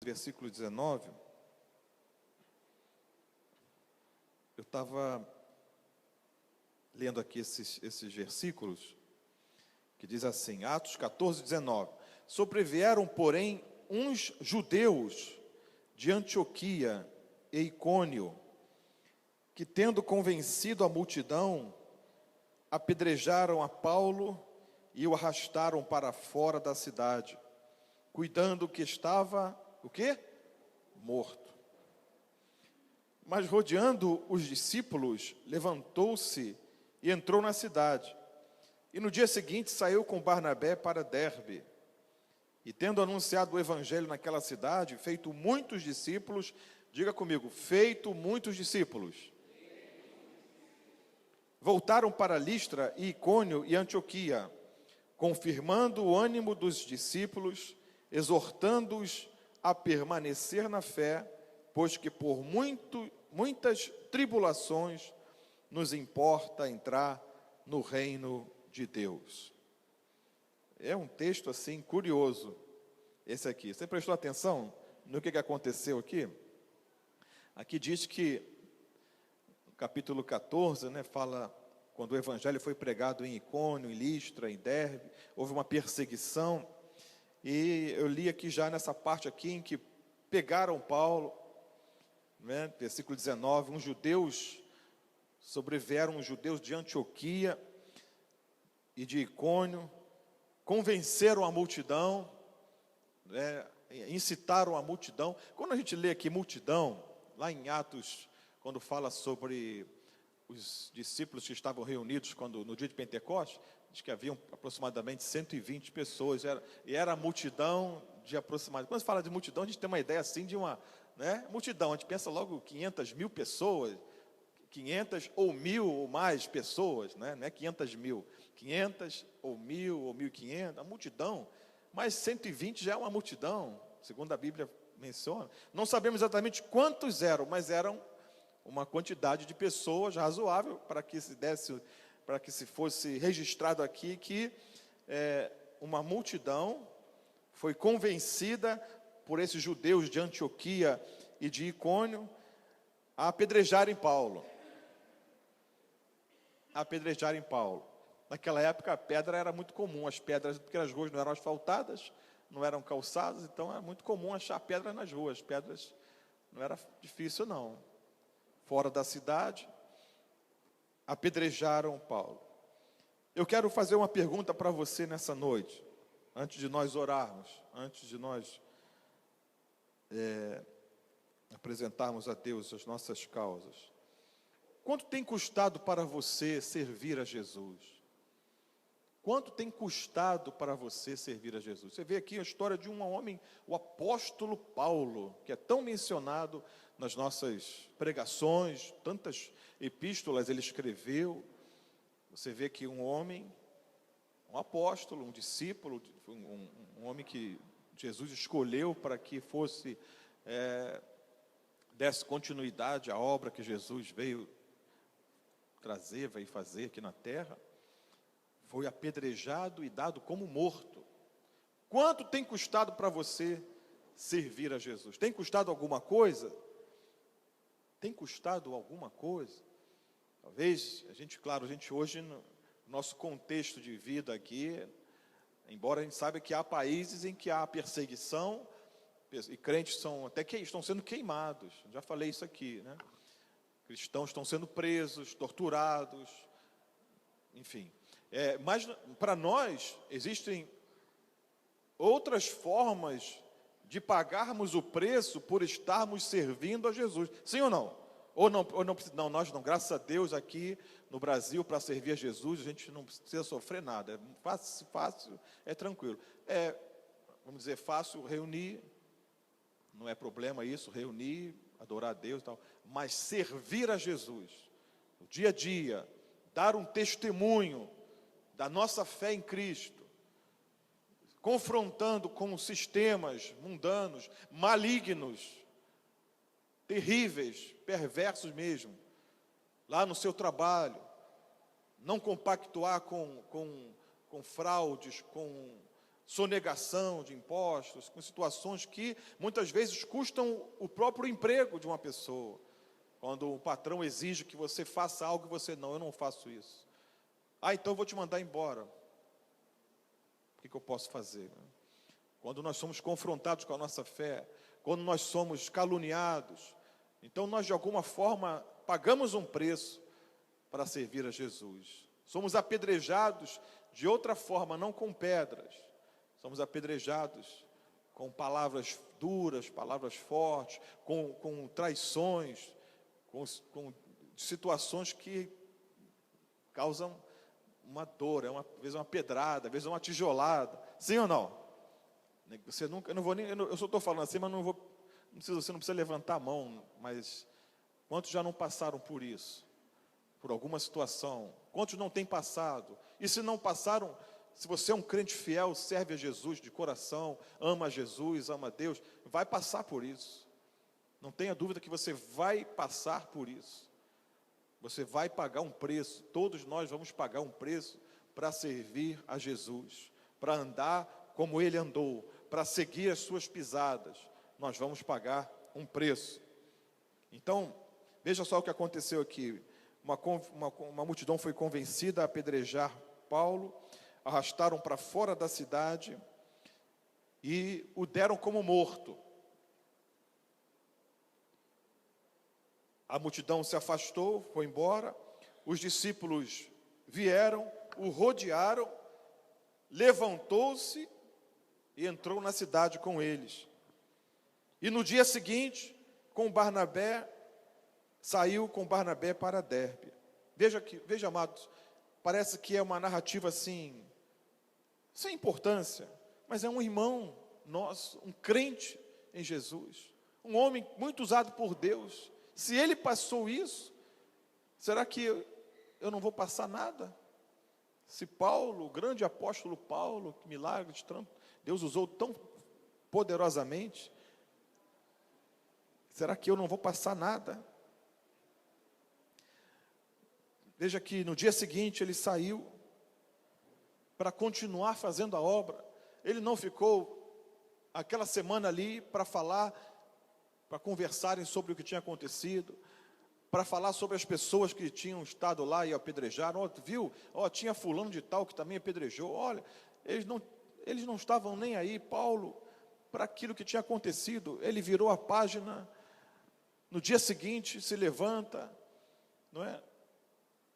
versículo 19, eu estava lendo aqui esses versículos, que diz assim, Atos 14, 19. Sobrevieram, porém, uns judeus de Antioquia e Icônio, que, tendo convencido a multidão, apedrejaram a Paulo e o arrastaram para fora da cidade, cuidando que estava, o quê? Morto. Mas rodeando os discípulos, levantou-se e entrou na cidade. E no dia seguinte saiu com Barnabé para Derbe. E tendo anunciado o evangelho naquela cidade, feito muitos discípulos, diga comigo, feito muitos discípulos. Voltaram para Listra e Icônio e Antioquia, confirmando o ânimo dos discípulos, exortando-os a permanecer na fé, pois que por muitas tribulações nos importa entrar no reino de Deus. É um texto assim curioso, esse aqui. Você prestou atenção no que aconteceu aqui? Aqui diz que, no capítulo 14, fala quando o evangelho foi pregado em Icônio, em Listra, em Derbe, houve uma perseguição, e eu li aqui já nessa parte aqui em que pegaram Paulo, versículo 19, sobrevieram uns judeus de Antioquia e de Icônio, convenceram a multidão, incitaram a multidão. Quando a gente lê aqui multidão, lá em Atos, quando fala sobre os discípulos que estavam reunidos no dia de Pentecostes, diz que haviam aproximadamente 120 pessoas, e era a multidão de aproximadamente, quando se fala de multidão, a gente tem uma ideia assim de uma, multidão, a gente pensa logo 500 mil pessoas, 500 ou 1.000 ou mais pessoas, não é 500 mil, 500 ou 1.000 ou 1.500, a multidão, mas 120 já é uma multidão, segundo a Bíblia menciona. Não sabemos exatamente quantos eram, mas eram uma quantidade de pessoas razoável para que se fosse registrado aqui que uma multidão foi convencida por esses judeus de Antioquia e de Icônio a apedrejarem Paulo. Naquela época a pedra era muito comum, porque as ruas não eram asfaltadas, não eram calçadas, então era muito comum achar pedra nas ruas, pedras não era difícil não. Fora da cidade, apedrejaram Paulo. Eu quero fazer uma pergunta para você nessa noite, antes de nós orarmos, antes de nós apresentarmos a Deus as nossas causas. Quanto tem custado para você servir a Jesus? Quanto tem custado para você servir a Jesus? Você vê aqui a história de um homem, o apóstolo Paulo, que é tão mencionado nas nossas pregações, tantas epístolas ele escreveu. Você vê que um homem, um apóstolo, um discípulo, um homem que Jesus escolheu para que desse continuidade à obra que Jesus veio fazer aqui na terra, foi apedrejado e dado como morto. Quanto tem custado para você servir a Jesus? Tem custado alguma coisa? Tem custado alguma coisa? Talvez, a gente hoje, no nosso contexto de vida aqui, embora a gente saiba que há países em que há perseguição, e crentes estão sendo queimados, já falei isso aqui, cristãos estão sendo presos, torturados, enfim. Mas para nós existem outras formas de pagarmos o preço por estarmos servindo a Jesus. Sim ou não? Não, nós não, graças a Deus aqui no Brasil, para servir a Jesus, a gente não precisa sofrer nada. É fácil, é tranquilo. Vamos dizer, fácil reunir, não é problema isso, reunir, adorar a Deus e tal. Mas servir a Jesus, no dia a dia, dar um testemunho da nossa fé em Cristo, confrontando com sistemas mundanos, malignos, terríveis, perversos mesmo, lá no seu trabalho, não compactuar com fraudes, com sonegação de impostos, com situações que muitas vezes custam o próprio emprego de uma pessoa. Quando o patrão exige que você faça algo e você não, eu não faço isso. Ah, então eu vou te mandar embora. O que eu posso fazer? Quando nós somos confrontados com a nossa fé, quando nós somos caluniados, então nós de alguma forma pagamos um preço para servir a Jesus. Somos apedrejados de outra forma, não com pedras. Somos apedrejados com palavras duras, palavras fortes, com traições, com situações que causam uma dor, às vezes uma pedrada, às vezes uma tijolada. Sim ou não? Você nunca, eu não vou nem, eu só estou falando assim, mas você não precisa levantar a mão, mas quantos já não passaram por isso? Por alguma situação? Quantos não têm passado? E se não passaram, se você é um crente fiel, serve a Jesus de coração, ama a Jesus, ama a Deus, vai passar por isso. Não tenha dúvida que você vai passar por isso. Você vai pagar um preço, todos nós vamos pagar um preço para servir a Jesus, para andar como Ele andou, para seguir as suas pisadas. Nós vamos pagar um preço. Então, veja só o que aconteceu aqui. Uma multidão foi convencida a apedrejar Paulo, arrastaram para fora da cidade e o deram como morto. A multidão se afastou, foi embora, os discípulos vieram, o rodearam, levantou-se e entrou na cidade com eles. E no dia seguinte, saiu com Barnabé para Derbe. Veja, amados, parece que é uma narrativa assim, sem importância, mas é um irmão nosso, um crente em Jesus, um homem muito usado por Deus. Se ele passou isso, será que eu não vou passar nada? Se Paulo, o grande apóstolo Paulo, que milagre de tanto, Deus usou tão poderosamente, será que eu não vou passar nada? Veja que no dia seguinte ele saiu para continuar fazendo a obra. Ele não ficou aquela semana ali para falar, para conversarem sobre o que tinha acontecido, para falar sobre as pessoas que tinham estado lá e apedrejaram. Viu? Tinha fulano de tal que também apedrejou. Olha, eles não estavam nem aí, Paulo, para aquilo que tinha acontecido. Ele virou a página, no dia seguinte se levanta, não é?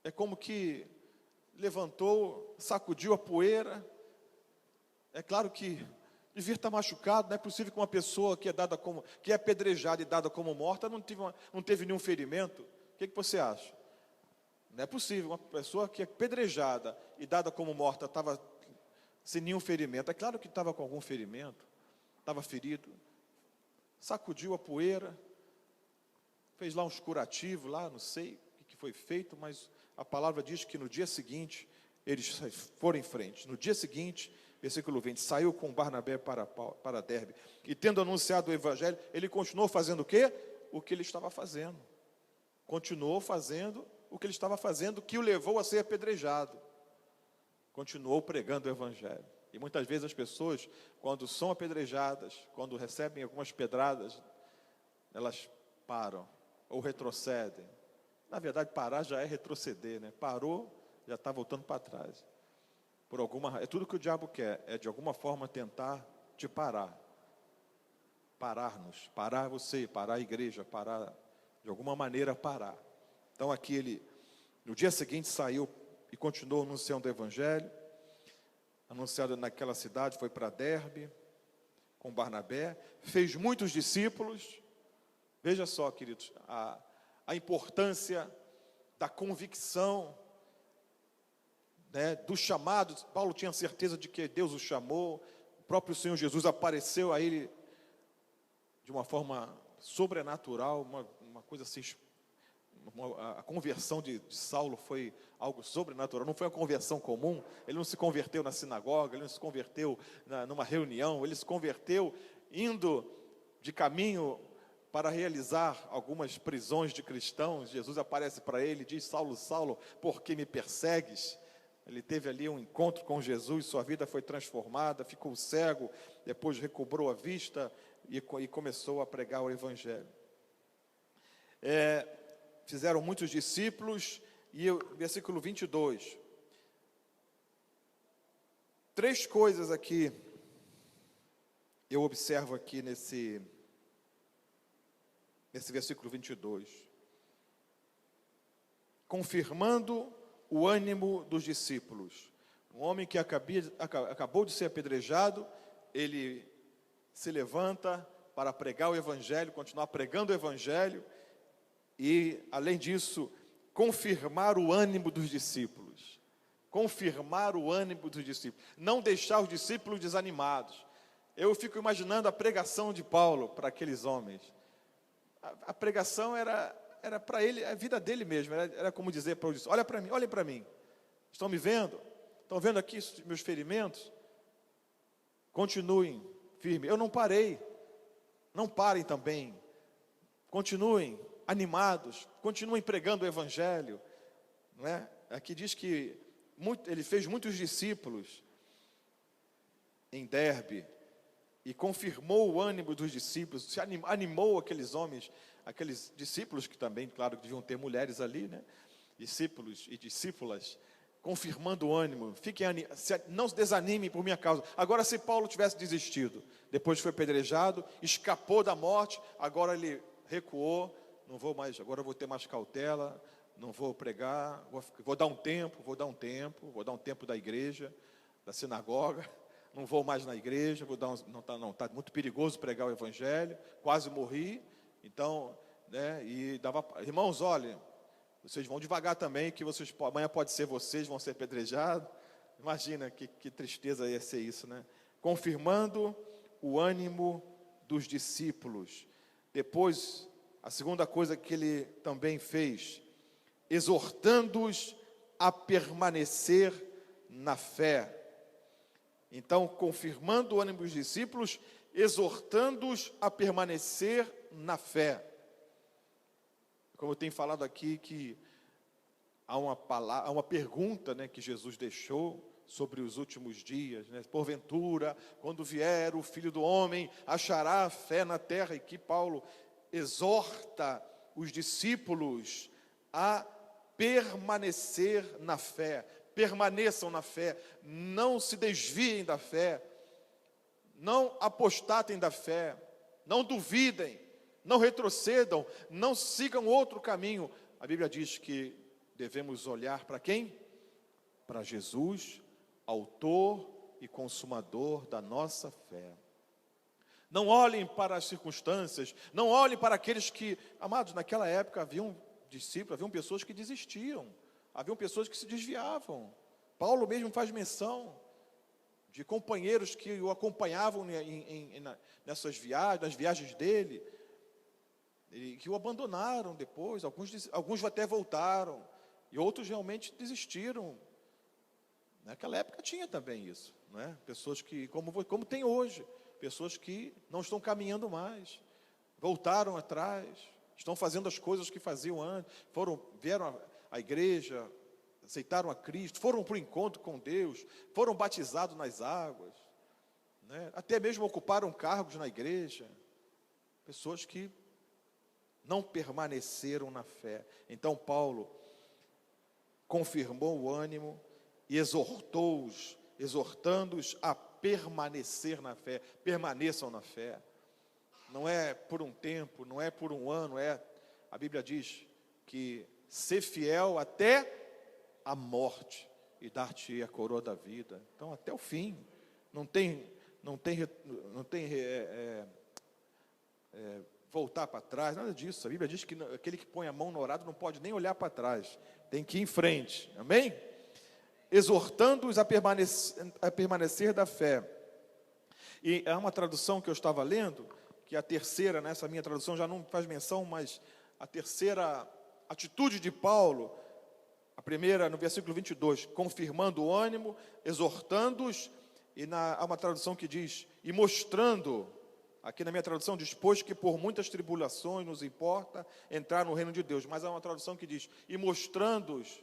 É como que levantou, sacudiu a poeira. É claro que devia estar machucado. Não é possível que uma pessoa que é apedrejada e dada como morta não teve nenhum ferimento. O que você acha? Não é possível uma pessoa que é apedrejada e dada como morta estava sem nenhum ferimento. É claro que estava com algum ferimento, estava ferido. Sacudiu a poeira, fez lá uns curativos lá, não sei o que foi feito, mas a palavra diz que no dia seguinte eles foram em frente. No dia seguinte, versículo 20, saiu com Barnabé para Derbe, e tendo anunciado o evangelho, ele continuou fazendo o quê? O que ele estava fazendo. Continuou fazendo o que ele estava fazendo, que o levou a ser apedrejado. Continuou pregando o evangelho. E muitas vezes as pessoas, quando são apedrejadas, quando recebem algumas pedradas, elas param ou retrocedem. Na verdade, parar já é retroceder, né? Parou, já está voltando para trás. É tudo que o diabo quer, é de alguma forma tentar te parar. Parar você, parar a igreja, parar, de alguma maneira parar. Então aqui ele, no dia seguinte saiu e continuou anunciando o evangelho, anunciado naquela cidade, foi para Derbe, com Barnabé, fez muitos discípulos. Veja só, queridos, a importância da convicção, né, do chamado. Paulo tinha certeza de que Deus o chamou, o próprio Senhor Jesus apareceu a ele de uma forma sobrenatural, uma coisa assim. A conversão de Saulo foi algo sobrenatural, não foi uma conversão comum. Ele não se converteu na sinagoga, ele não se converteu numa reunião, ele se converteu indo de caminho para realizar algumas prisões de cristãos. Jesus aparece para ele e diz: Saulo, Saulo, por que me persegues? Ele teve ali um encontro com Jesus, sua vida foi transformada, ficou cego, depois recobrou a vista e começou a pregar o Evangelho. Fizeram muitos discípulos, e o versículo 22. 3 coisas aqui, eu observo aqui nesse versículo 22. Confirmando o ânimo dos discípulos. Um homem que acabou de ser apedrejado, ele se levanta para pregar o Evangelho, continuar pregando o Evangelho, e, além disso, confirmar o ânimo dos discípulos. Confirmar o ânimo dos discípulos. Não deixar os discípulos desanimados. Eu fico imaginando a pregação de Paulo para aqueles homens. A pregação era para ele, a vida dele mesmo, era como dizer para eles: olha para mim, olhem para mim, estão me vendo? Estão vendo aqui meus ferimentos? Continuem firmes, eu não parei, não parem também, continuem animados, continuem pregando o Evangelho, não é? Aqui diz que ele fez muitos discípulos em Derbe, e confirmou o ânimo dos discípulos, se animou aqueles homens, aqueles discípulos que também, claro, deviam ter mulheres ali, né? Discípulos e discípulas, confirmando o ânimo. Não se desanimem por minha causa. Agora, se Paulo tivesse desistido, depois foi apedrejado, escapou da morte, agora ele recuou, não vou mais, agora eu vou ter mais cautela, não vou pregar, vou dar um tempo da igreja, da sinagoga. Não vou mais na igreja, está muito perigoso pregar o Evangelho, quase morri, então, né, irmãos, olhem, vocês vão devagar também, que amanhã pode ser vocês, vão ser apedrejados. Imagina que tristeza ia ser isso, né? Confirmando o ânimo dos discípulos. Depois, a segunda coisa que ele também fez, exortando-os a permanecer na fé. Então, confirmando o ânimo dos discípulos, exortando-os a permanecer na fé. Como eu tenho falado aqui, que há uma pergunta, né, que Jesus deixou sobre os últimos dias, né? Porventura, quando vier o Filho do Homem, achará fé na terra? E que Paulo exorta os discípulos a permanecer na fé. Permaneçam na fé, não se desviem da fé, não apostatem da fé, não duvidem, não retrocedam, não sigam outro caminho. A Bíblia diz que devemos olhar para quem? Para Jesus, autor e consumador da nossa fé. Não olhem para as circunstâncias, não olhem para aqueles que, amados, naquela época haviam discípulos, haviam pessoas que desistiam. Haviam pessoas que se desviavam. Paulo mesmo faz menção de companheiros que o acompanhavam nessas viagens, nas viagens dele, e que o abandonaram depois. Alguns até voltaram, e outros realmente desistiram. Naquela época tinha também isso, não é? Pessoas que, como tem hoje, pessoas que não estão caminhando mais, voltaram atrás, estão fazendo as coisas que faziam antes, vieram a igreja, aceitaram a Cristo, foram para o encontro com Deus, foram batizados nas águas, né? Até mesmo ocuparam cargos na igreja, pessoas que não permaneceram na fé. Então Paulo confirmou o ânimo e exortando-os a permanecer na fé. Permaneçam na fé. Não é por um tempo, não é por um ano, a Bíblia diz que ser fiel até a morte e dar-te a coroa da vida. Então, até o fim. Não tem voltar para trás, nada disso. A Bíblia diz que aquele que põe a mão no arado não pode nem olhar para trás. Tem que ir em frente. Amém? Exortando-os a permanecer da fé. E há uma tradução que eu estava lendo, que a terceira, nessa minha tradução já não faz menção, mas a terceira atitude de Paulo, a primeira no versículo 22, confirmando o ânimo, exortando-os, e há uma tradução que diz, e mostrando, aqui na minha tradução diz, pois que por muitas tribulações nos importa entrar no reino de Deus, mas há uma tradução que diz, e mostrando-os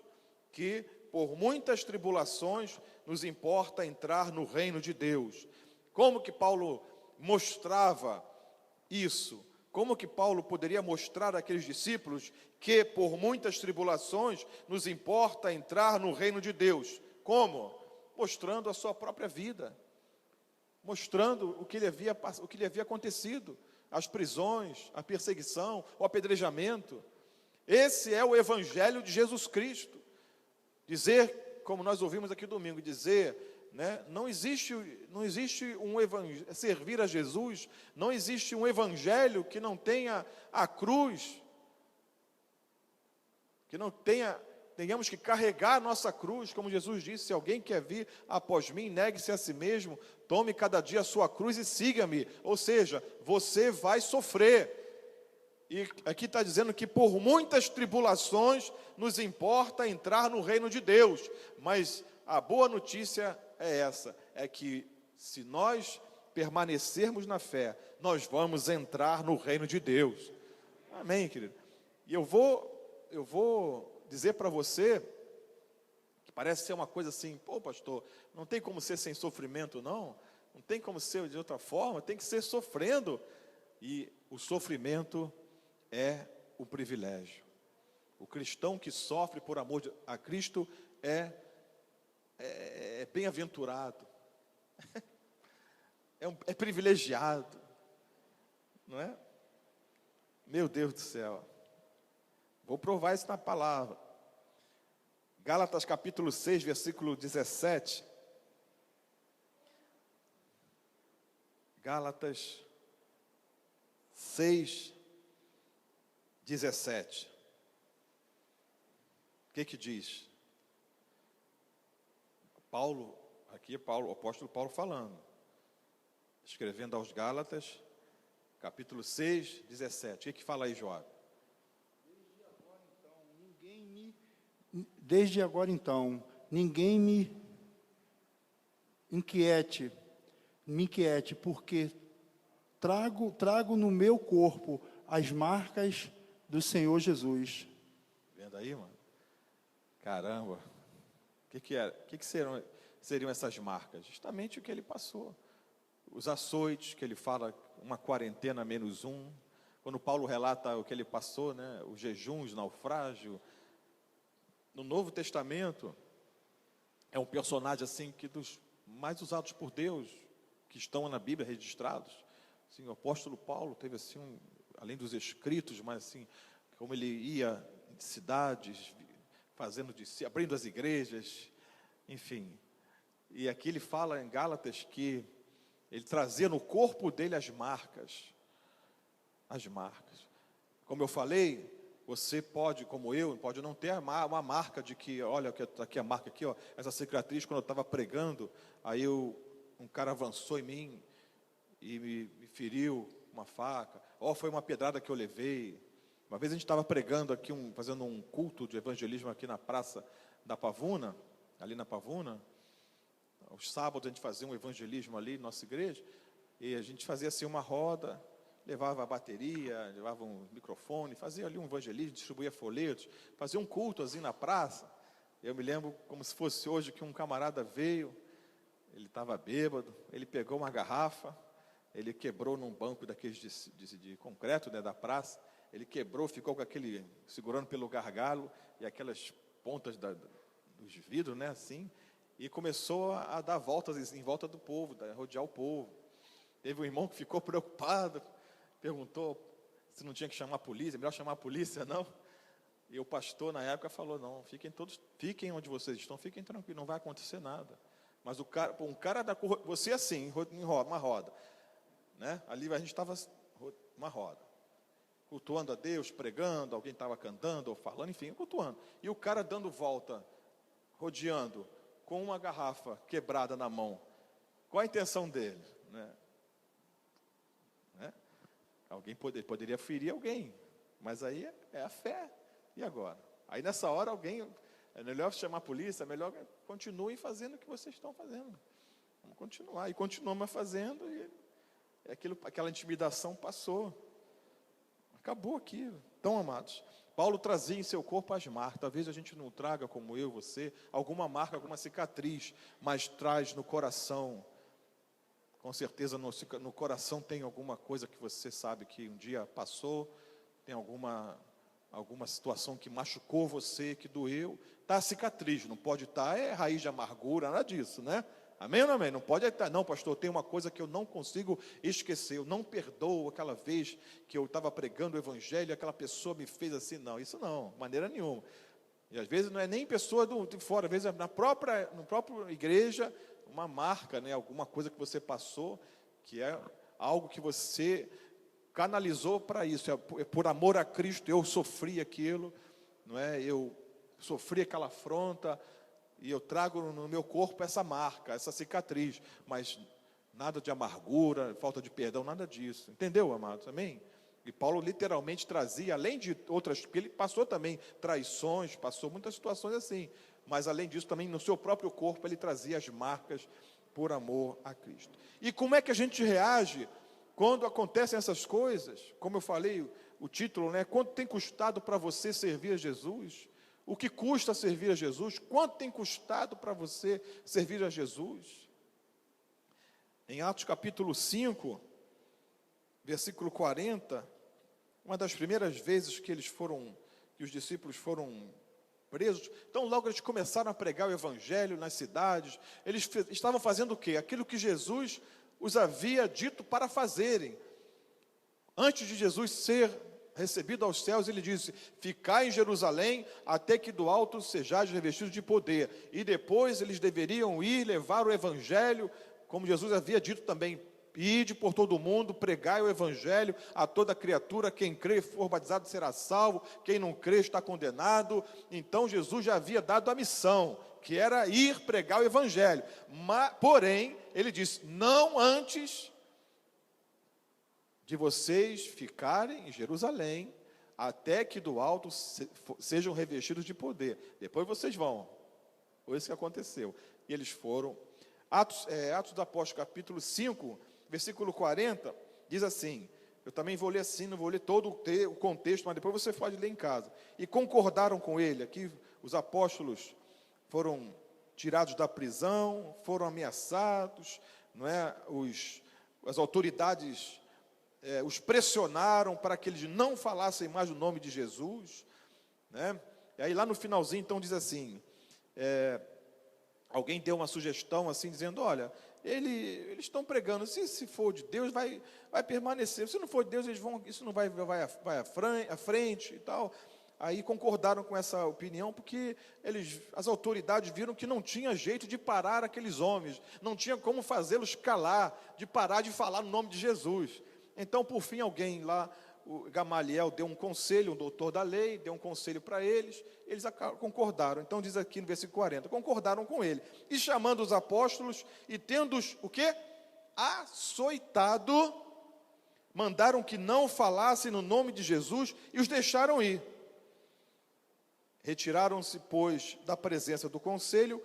que por muitas tribulações nos importa entrar no reino de Deus. Como que Paulo mostrava isso? Como que Paulo poderia mostrar àqueles discípulos que por muitas tribulações nos importa entrar no reino de Deus? Como? Mostrando a sua própria vida, mostrando o que lhe havia acontecido, as prisões, a perseguição, o apedrejamento. Esse é o evangelho de Jesus Cristo. Dizer, como nós ouvimos aqui domingo, dizer, né, não existe um evangelho, servir a Jesus, não existe um evangelho que não tenha a cruz, que não tenhamos que carregar a nossa cruz, como Jesus disse: se alguém quer vir após mim, negue-se a si mesmo, tome cada dia a sua cruz e siga-me. Ou seja, você vai sofrer. E aqui está dizendo que por muitas tribulações nos importa entrar no reino de Deus. Mas a boa notícia é essa, é que se nós permanecermos na fé, nós vamos entrar no reino de Deus. Amém, querido? E eu vou dizer para você, que parece ser uma coisa assim: pô, pastor, não tem como ser sem sofrimento, não tem como ser de outra forma, tem que ser sofrendo. E o sofrimento é o privilégio. O cristão que sofre por amor a Cristo é bem-aventurado, é privilegiado, não é? Meu Deus do céu, vou provar isso na palavra. Gálatas capítulo 6, versículo 17. Gálatas 6, 17. O que diz? O apóstolo Paulo falando, escrevendo aos Gálatas, capítulo 6, 17. O que fala aí, Joab? Desde agora então, ninguém me inquiete, porque trago no meu corpo as marcas do Senhor Jesus. Vendo aí, mano? Caramba. O que seriam essas marcas? Justamente o que ele passou. Os açoites, que ele fala, uma quarentena menos um. Quando Paulo relata o que ele passou, né? Os jejuns, naufrágio. No Novo Testamento, é um personagem assim que dos mais usados por Deus, que estão na Bíblia registrados. Assim, o apóstolo Paulo teve assim, além dos escritos, mas assim, como ele ia em cidades, abrindo as igrejas, enfim. E aqui ele fala em Gálatas que ele trazia no corpo dele as marcas. As marcas. Como eu falei, você pode, como eu, pode não ter uma marca de que, olha, aqui a marca aqui, ó, essa cicatriz, quando eu estava pregando, aí um cara avançou em mim e me feriu uma faca, foi uma pedrada que eu levei. Uma vez a gente estava pregando aqui, fazendo um culto de evangelismo aqui na praça da Pavuna, ali na Pavuna. Aos sábados a gente fazia um evangelismo ali na nossa igreja, e a gente fazia assim uma roda, levava a bateria, levava um microfone, fazia ali um evangelismo, distribuía folhetos, fazia um culto assim na praça. Eu me lembro como se fosse hoje que um camarada veio, ele estava bêbado, ele pegou uma garrafa, ele quebrou num banco daqueles de concreto, né, da praça, ele quebrou, ficou com aquele, segurando pelo gargalo, e aquelas pontas dos vidros, né, assim, e começou a dar voltas em volta do povo, rodear o povo. Teve um irmão que ficou preocupado, perguntou se não tinha que chamar a polícia, melhor chamar a polícia, não? E o pastor, na época, falou: não, fiquem onde vocês estão, fiquem tranquilos, não vai acontecer nada. Mas um cara você assim, em uma roda, né? Ali a gente estava uma roda, cultuando a Deus, pregando, alguém estava cantando ou falando, enfim, cultuando. E o cara dando volta, rodeando, com uma garrafa quebrada na mão. Qual a intenção dele? Né? Alguém poderia ferir alguém, mas aí é a fé. E agora? Aí nessa hora é melhor chamar a polícia, é melhor continuem fazendo o que vocês estão fazendo. Vamos continuar. E continuamos fazendo, e aquela intimidação passou. Acabou aqui. Então, amados, Paulo trazia em seu corpo as marcas. Talvez a gente não traga, como eu, você, alguma marca, alguma cicatriz, mas traz no coração. Com certeza no coração tem alguma coisa que você sabe que um dia passou, tem alguma situação que machucou você, que doeu. Está a cicatriz, não pode estar, é raiz de amargura, nada disso, né? Amém ou não amém? Não pode estar, não, pastor, tem uma coisa que eu não consigo esquecer, eu não perdoo aquela vez que eu estava pregando o evangelho e aquela pessoa me fez assim, não, isso não, de maneira nenhuma. E às vezes não é nem pessoa de fora, às vezes é na própria igreja, uma marca, né, alguma coisa que você passou, que é algo que você canalizou para isso, é por amor a Cristo, eu sofri aquilo, não é? Eu sofri aquela afronta, e eu trago no meu corpo essa marca, essa cicatriz, mas nada de amargura, falta de perdão, nada disso. Entendeu, amados? Amém? E Paulo literalmente trazia, além de outras, porque ele passou também traições, passou muitas situações assim, mas além disso também no seu próprio corpo ele trazia as marcas por amor a Cristo. E como é que a gente reage quando acontecem essas coisas? Como eu falei, o título, né? Quanto tem custado para você servir a Jesus? O que custa servir a Jesus? Quanto tem custado para você servir a Jesus? Em Atos capítulo 5, versículo 40, uma das primeiras vezes que os discípulos foram presos, então logo eles começaram a pregar o evangelho nas cidades, eles estavam fazendo o quê? Aquilo que Jesus os havia dito para fazerem. Antes de Jesus ser recebido aos céus, ele disse: ficai em Jerusalém, até que do alto sejais revestidos de poder. E depois eles deveriam ir levar o evangelho, como Jesus havia dito também: ide por todo o mundo, pregai o evangelho a toda criatura, quem crê e for batizado será salvo, quem não crê está condenado. Então Jesus já havia dado a missão, que era ir pregar o evangelho, porém, ele disse: não antes de vocês ficarem em Jerusalém, até que do alto sejam revestidos de poder. Depois vocês vão. Foi isso que aconteceu. E eles foram. Atos dos Apóstolos, capítulo 5, versículo 40, diz assim, eu também vou ler assim, não vou ler todo o contexto, mas depois você pode ler em casa. E concordaram com ele. Aqui os apóstolos foram tirados da prisão, foram ameaçados, não é? As autoridades os pressionaram para que eles não falassem mais o nome de Jesus, né? E aí lá no finalzinho então diz assim, alguém deu uma sugestão assim, dizendo: olha, eles estão pregando, se for de Deus vai permanecer, se não for de Deus isso não vai à frente e tal. Aí concordaram com essa opinião, porque as autoridades viram que não tinha jeito de parar aqueles homens, não tinha como fazê-los calar, de parar de falar no nome de Jesus. Então, por fim, alguém lá, o Gamaliel, deu um conselho, um doutor da lei, deu um conselho para eles concordaram. Então, diz aqui no versículo 40, concordaram com ele. E chamando os apóstolos, e tendo-os, o quê? Açoitado, mandaram que não falassem no nome de Jesus, e os deixaram ir. Retiraram-se, pois, da presença do conselho,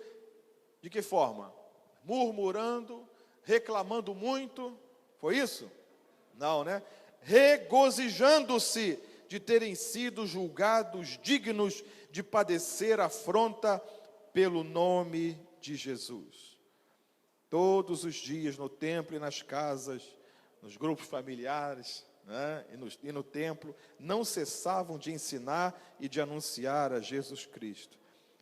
de que forma? Murmurando, reclamando muito, foi isso? Não, né? Regozijando-se de terem sido julgados dignos de padecer afronta pelo nome de Jesus. Todos os dias no templo e nas casas, nos grupos familiares, né, e no templo, não cessavam de ensinar e de anunciar a Jesus Cristo.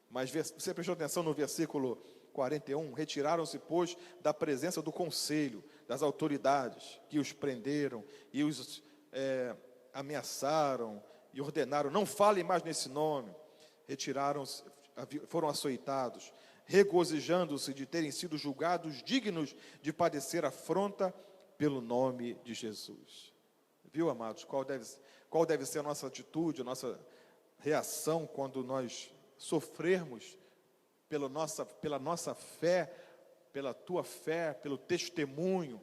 Mas você prestou atenção no versículo 41, retiraram-se, pois, da presença do conselho, das autoridades que os prenderam e os ameaçaram e ordenaram: não falem mais nesse nome. Retiraram-se, foram açoitados, regozijando-se de terem sido julgados dignos de padecer afronta pelo nome de Jesus. Viu, amados, qual deve ser a nossa atitude, a nossa reação quando nós sofrermos pela nossa fé, pela tua fé, pelo testemunho,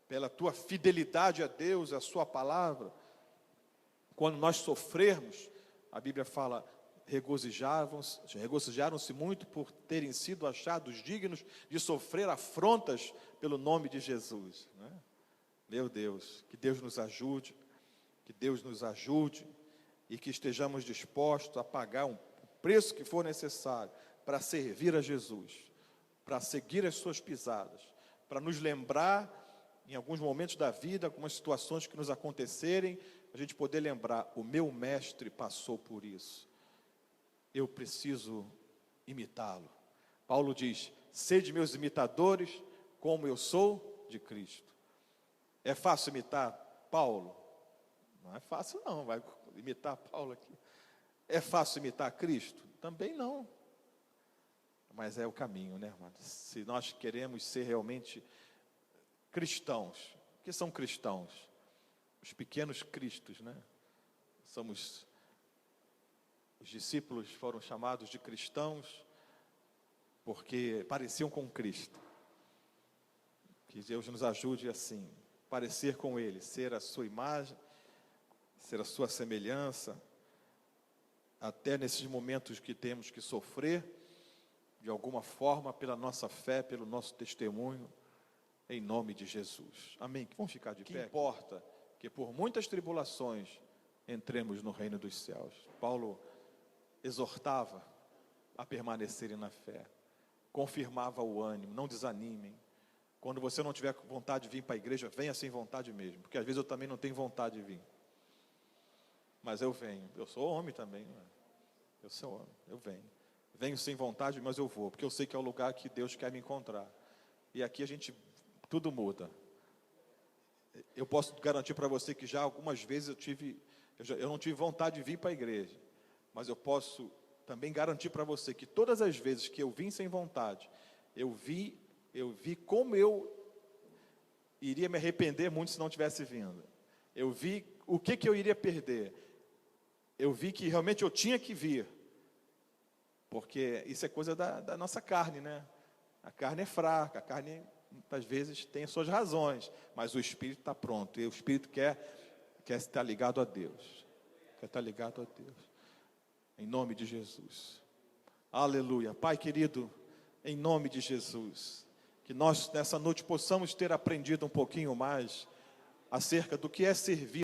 pela tua fidelidade a Deus, a sua palavra? Quando nós sofrermos, a Bíblia fala, regozijaram-se muito por terem sido achados dignos de sofrer afrontas pelo nome de Jesus, né? Meu Deus, que Deus nos ajude Que Deus nos ajude e que estejamos dispostos a pagar o preço que for necessário para servir a Jesus, para seguir as suas pisadas, para nos lembrar, em alguns momentos da vida, algumas situações que nos acontecerem, a gente poder lembrar: o meu mestre passou por isso, eu preciso imitá-lo. Paulo diz: sede meus imitadores, como eu sou de Cristo. É fácil imitar Paulo? Não é fácil não, vai imitar Paulo aqui. É fácil imitar Cristo? Também não. Mas é o caminho, né, irmãos? Se nós queremos ser realmente cristãos, o que são cristãos? Os pequenos cristos, né? Os discípulos foram chamados de cristãos porque pareciam com Cristo. Que Deus nos ajude assim, parecer com Ele, ser a sua imagem, ser a sua semelhança, até nesses momentos que temos que sofrer, de alguma forma, pela nossa fé, pelo nosso testemunho, em nome de Jesus. Amém? Vamos ficar de pé. Que importa que por muitas tribulações entremos no reino dos céus. Paulo exortava a permanecerem na fé, confirmava o ânimo: não desanimem. Quando você não tiver vontade de vir para a igreja, venha sem vontade mesmo, porque às vezes eu também não tenho vontade de vir, mas eu venho. Eu sou homem também, não é? Eu sou homem, eu venho sem vontade, mas eu vou, porque eu sei que é o lugar que Deus quer me encontrar. E aqui tudo muda. Eu posso garantir para você que já algumas vezes eu não tive vontade de vir para a igreja, mas eu posso também garantir para você que todas as vezes que eu vim sem vontade, eu vi como eu iria me arrepender muito se não tivesse vindo. Eu vi o que eu iria perder. Eu vi que realmente eu tinha que vir, porque isso é coisa da nossa carne, né? A carne é fraca, a carne muitas vezes tem as suas razões, mas o Espírito está pronto, e o Espírito quer estar ligado a Deus, quer estar ligado a Deus, em nome de Jesus. Aleluia. Pai querido, em nome de Jesus, que nós nessa noite possamos ter aprendido um pouquinho mais acerca do que é servir